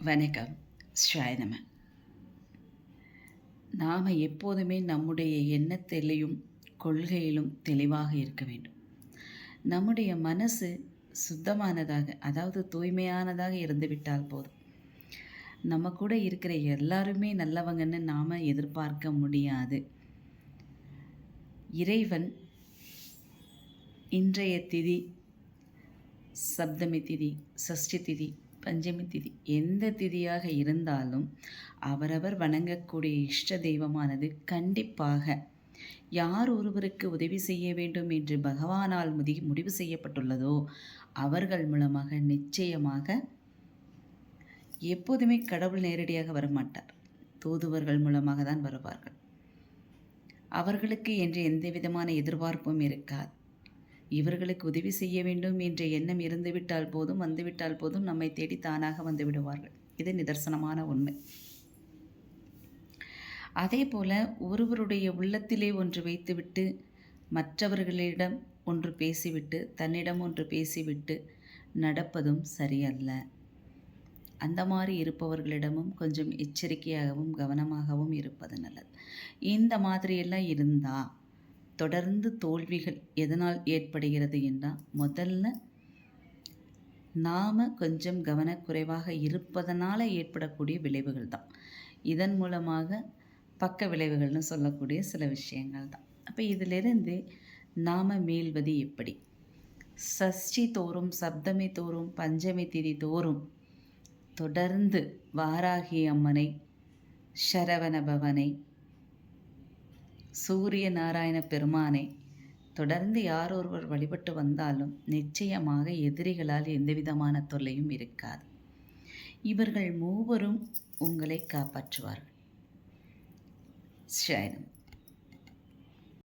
வணக்கம். ஸ்ரீ நம. நாம் எப்போதுமே நம்முடைய எண்ணத்திலையும் கொள்கையிலும் தெளிவாக இருக்க வேண்டும். நம்முடைய மனசு சுத்தமானதாக, அதாவது தூய்மையானதாக இருந்துவிட்டால் போதும். நம்ம கூட இருக்கிற எல்லாருமே நல்லவங்கன்னு நாம் எதிர்பார்க்க முடியாது. இறைவன் இன்றைய திதி, சப்தமி திதி, சஷ்டி திதி, பஞ்சமி திதி, எந்த திதியாக இருந்தாலும் அவரவர் வணங்கக்கூடிய இஷ்ட தெய்வமானது கண்டிப்பாக யார் ஒருவருக்கு உதவி செய்ய வேண்டும் என்று பகவானால் முடிவு செய்யப்பட்டுள்ளதோ அவர்கள் மூலமாக நிச்சயமாக எப்போதுமே கடவுள் நேரடியாக வரமாட்டார். தூதுவர்கள் மூலமாக தான் வருவார்கள். அவர்களுக்கு என்று எந்த விதமான எதிர்பார்ப்பும் இருக்காது. இவர்களுக்கு உதவி செய்ய வேண்டும் என்ற எண்ணம் இருந்துவிட்டால் போதும், வந்துவிட்டால் போதும், நம்மை தேடி தானாக வந்து விடுவார்கள். இது நிதர்சனமான உண்மை. அதே போல ஒருவருடைய உள்ளத்திலே ஒன்று வைத்துவிட்டு மற்றவர்களிடம் ஒன்று பேசிவிட்டு தன்னிடம் ஒன்று பேசிவிட்டு நடப்பதும் சரியல்ல. அந்த மாதிரி இருப்பவர்களிடமும் கொஞ்சம் எச்சரிக்கையாகவும் கவனமாகவும் இருப்பது நல்லது. இந்த மாதிரியெல்லாம் இருந்தால் தொடர்ந்து தோல்விகள் எதனால் ஏற்படுகிறது என்றால், முதல்ல நாம் கொஞ்சம் கவனக்குறைவாக இருப்பதனால் ஏற்படக்கூடிய விளைவுகள் தான். இதன் மூலமாக பக்க விளைவுகள்னு சொல்லக்கூடிய சில விஷயங்கள் தான். அப்போ இதிலிருந்து நாம் மீள்வது எப்படி? சஷ்டி தோறும், சப்தமி தோறும், பஞ்சமி திதி தோறும் தொடர்ந்து வாராகி அம்மனை, சரவண பவனை, சூரிய நாராயண பெருமானை தொடர்ந்து யார் ஒருவர் வழிபட்டு வந்தாலும் நிச்சயமாக எதிரிகளால் எந்தவிதமான தொல்லையும் இருக்காது. இவர்கள் மூவரும் உங்களை காப்பாற்றுவார்கள். ஸ்ரீ நம.